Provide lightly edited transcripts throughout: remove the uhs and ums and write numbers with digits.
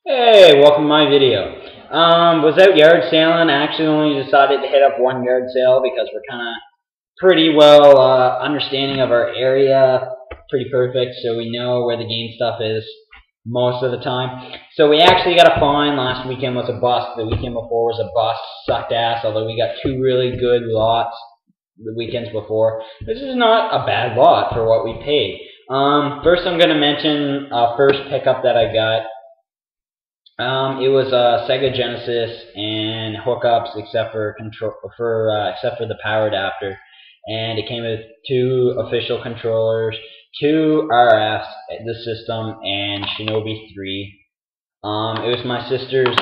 Hey, welcome to my video. Was out yard sailing. I actually only decided to hit up one yard sale because we're kind of pretty well understanding of our area, pretty perfect, so we know where the game stuff is most of the time. So we actually got a find. Last weekend was a bust. The weekend before was a bust. Sucked ass, although we got two really good lots the weekends before. This is not a bad lot for what we paid. First I'm going to mention first pickup that I got. It was a Sega Genesis and hookups except for the power adapter, and it came with two official controllers, two RFs, the system, and Shinobi 3. It was my sister's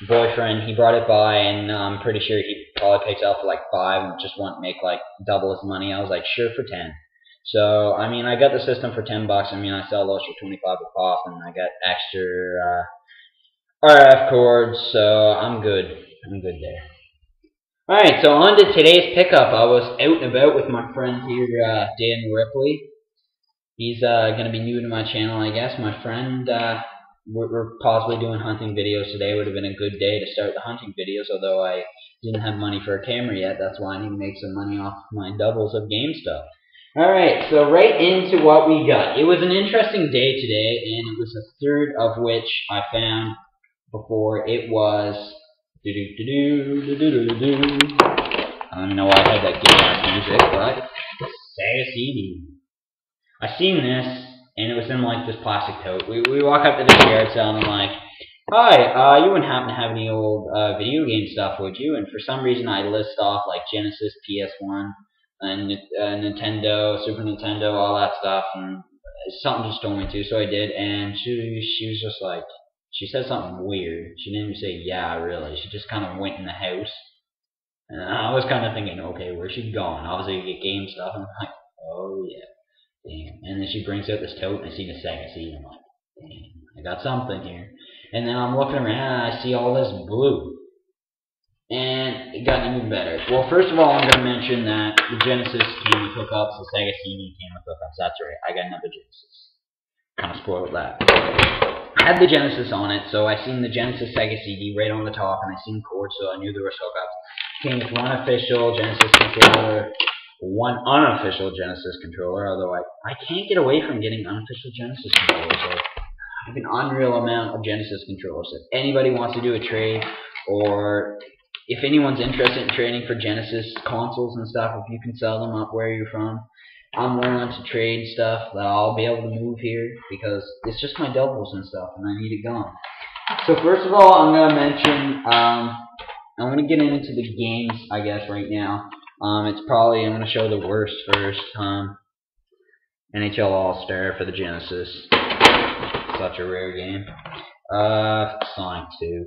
boyfriend. He brought it by, and I'm pretty sure he probably picked it up for like $5 and just wanted to make like double his money. I was like, sure, for 10. So I mean, I got the system for $10. I mean, I sell those for 25 a pop, and I got extra RF cords, so I'm good. I'm good there. Alright, so on to today's pickup. I was out and about with my friend here, Dan Ripley. He's going to be new to my channel, I guess. My friend, we're possibly doing hunting videos today. Would have been a good day to start the hunting videos, although I didn't have money for a camera yet. That's why I need to make some money off my doubles of game stuff. Alright, so right into what we got. It was an interesting day today, and it was a third of which I found before. It was I don't know why I had that game music, but Sega CD. I seen this, and it was in like this plastic tote. We walk up to this yard sale, and I'm like, "Hi, you wouldn't happen to have any old video game stuff, would you?" And for some reason, I list off like Genesis, PS1, and Nintendo, Super Nintendo, all that stuff, and something just told me to, so I did. And she was just like, she said something weird. She didn't even say, yeah, really. She just kind of went in the house. And I was kind of thinking, okay, where's she going? Obviously, we get game stuff. And I'm like, oh, yeah. Damn. And then she brings out this tote, and I see the Sega CD. And I'm like, damn, I got something here. And then I'm looking around, and I see all this blue. And it got even better. Well, first of all, I'm going to mention that the Genesis came with hookups. The Sega CD came with hookups. That's right. I got another Genesis. Kind of spoiled that. I had the Genesis on it, so I seen the Genesis Sega CD right on the top, and I seen cords, so I knew there was hookups. Came with one official Genesis controller, one unofficial Genesis controller, although I can't get away from getting unofficial Genesis controllers. So I have an unreal amount of Genesis controllers. If anybody wants to do a trade, or if anyone's interested in trading for Genesis consoles and stuff, if you can sell them up where you're from, I'm willing to trade stuff that I'll be able to move here because it's just my doubles and stuff, and I need it gone. So first of all, I'm going to mention, I'm going to get into the games, I guess, right now. I'm going to show the worst first. NHL All-Star for the Genesis. Such a rare game. Sonic 2.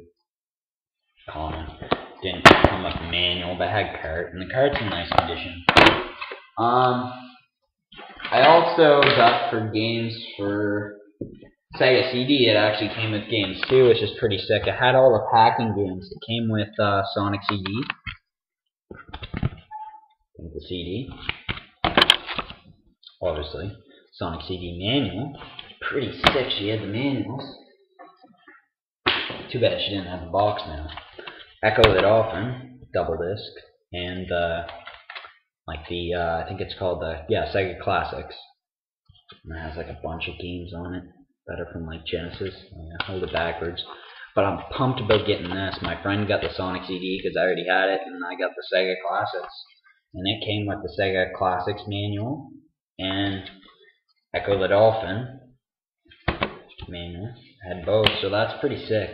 Common. Didn't come with manual, but had cart, and the cart's in nice condition. I also got for games for Sega CD, it actually came with games too, which is pretty sick. I had all the packing games. It came with Sonic CD. The CD. Obviously. Sonic CD manual. Pretty sick, she had the manuals. Too bad she didn't have the box now. Echo the Dolphin, double disc, and like the, I think it's called the, Sega Classics. And it has like a bunch of games on it that are from like Genesis. I hold it backwards. But I'm pumped about getting this. My friend got the Sonic CD because I already had it, and I got the Sega Classics. And it came with the Sega Classics manual and Echo the Dolphin manual. I had both, so that's pretty sick.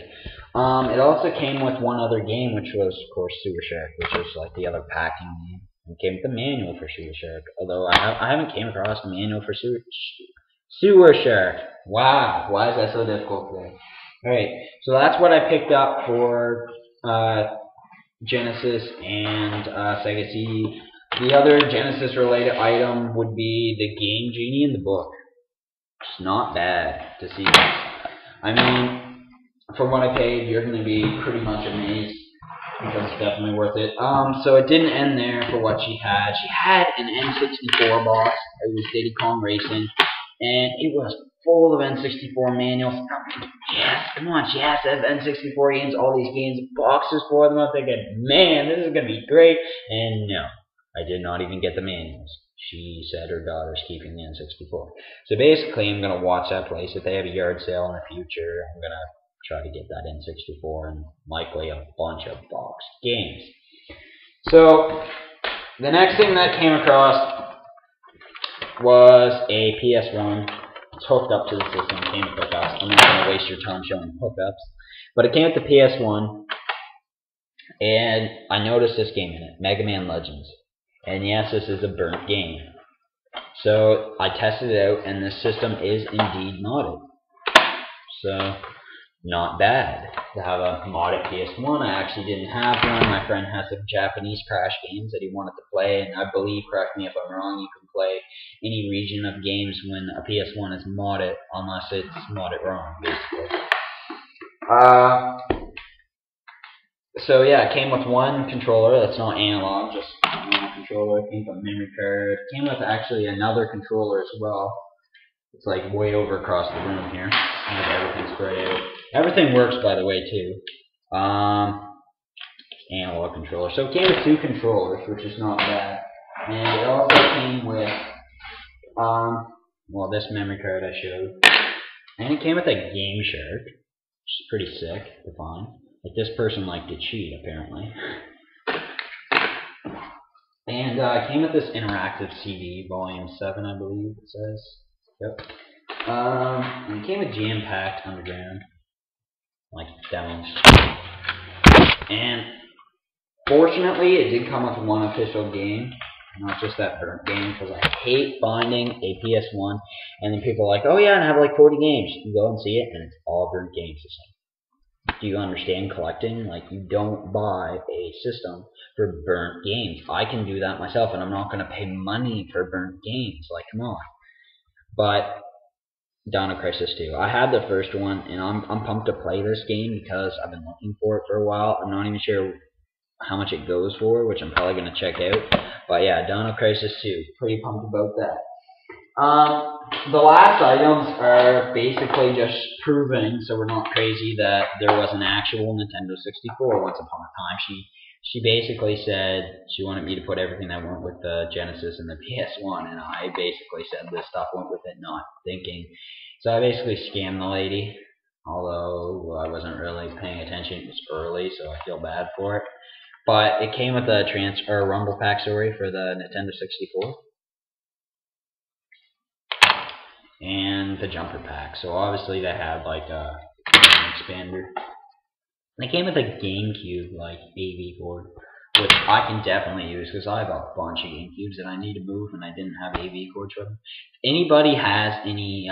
It also came with one other game, which was, of course, Sewer Shark, which was like the other packing game. It came with the manual for Sewer Shark, although I haven't came across the manual for Sewer Shark. Wow, why is that so difficult today? Alright, so that's what I picked up for Genesis and Sega CD. The other Genesis-related item would be the Game Genie in the book. It's not bad to see this. I mean, for what I paid, you're going to be pretty much amazed, because it's definitely worth it. So it didn't end there for what she had. She had an N64 box. It was Diddy Kong Racing, and it was full of N64 manuals. yes, come on, she has to have N64 games, all these games, boxes for them. I'm thinking, man, this is going to be great. And no, I did not even get the manuals. She said her daughter's keeping the N64. So basically, I'm going to watch that place. If they have a yard sale in the future, I'm going to try to get that N64 and likely a bunch of boxed games. So the next thing that I came across was a PS1. It's hooked up to the system. Came with hookups. I'm not going to waste your time showing hookups, but it came with the PS1, and I noticed this game in it, Mega Man Legends. And yes, this is a burnt game. So I tested it out, and the system is indeed modded. So not bad to have a modded PS1. I actually didn't have one. My friend has some Japanese Crash games that he wanted to play, and I believe, correct me if I'm wrong, you can play any region of games when a PS1 is modded, unless it's modded wrong, basically. So yeah, it came with one controller that's not analog, just one controller. It came with a memory card. It came with actually another controller as well. It's like way over across the room here. Everything's spread out. Everything works, by the way, too. Analog controller. So it came with two controllers, which is not bad. And it also came with, well, this memory card I showed. And it came with a Game Shark, which is pretty sick to find. Like, this person liked to cheat, apparently. And it came with this interactive CD, volume 7, I believe it says. Yep. And it came with jam-packed underground, like demos. And fortunately, it did come with one official game, not just that burnt game, because I hate finding a PS1 and then people are like, oh yeah, and I have like 40 games. You go and see it, and it's all burnt games. It's like, do you understand collecting? Like, you don't buy a system for burnt games. I can do that myself, and I'm not going to pay money for burnt games. Like, come on. But Dino Crisis 2. I had the first one, and I'm pumped to play this game because I've been looking for it for a while. I'm not even sure how much it goes for, which I'm probably going to check out. But yeah, Dino Crisis 2. Pretty pumped about that. The last items are basically just proving, so we're not crazy, that there was an actual Nintendo 64 once upon a time. She basically said she wanted me to put everything that went with the Genesis and the PS1, and I basically said this stuff went with it, not thinking. So I basically scammed the lady, although I wasn't really paying attention. It was early, so I feel bad for it. But it came with a Rumble Pack, sorry, for the Nintendo 64. And the jumper pack. So obviously they had like a expander. They came with a GameCube like AV cord, which I can definitely use because I have a bunch of GameCubes that I need to move and I didn't have AV cords for them. If anybody has any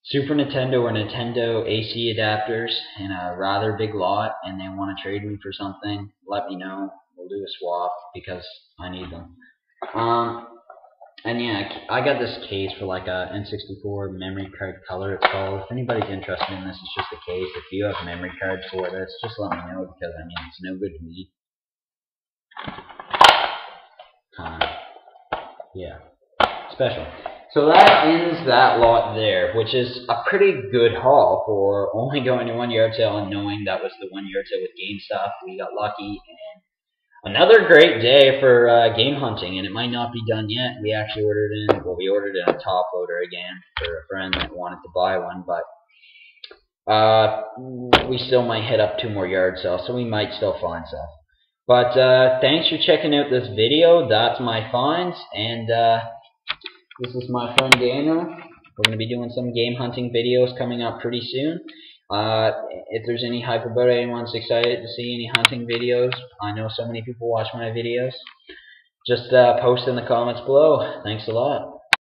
Super Nintendo or Nintendo AC adapters in a rather big lot and they want to trade me for something, let me know. We'll do a swap because I need them. And yeah, I got this case for like a N64 memory card color, it's called. If anybody's interested in this, it's just a case. If you have memory cards for this, just let me know because, I mean, it's no good to me. Yeah, special. So that ends that lot there, which is a pretty good haul for only going to one yard sale and knowing that was the one yard sale with game stuff. We got lucky, and another great day for game hunting, and it might not be done yet. We actually ordered we ordered in a top loader again for a friend that wanted to buy one, but we still might hit up 2 more yard sales, so we might still find stuff. But thanks for checking out this video. That's my finds, and this is my friend Daniel. We're going to be doing some game hunting videos coming up pretty soon. If there's any hype about it, anyone's excited to see any hunting videos, I know so many people watch my videos, just post in the comments below. Thanks a lot.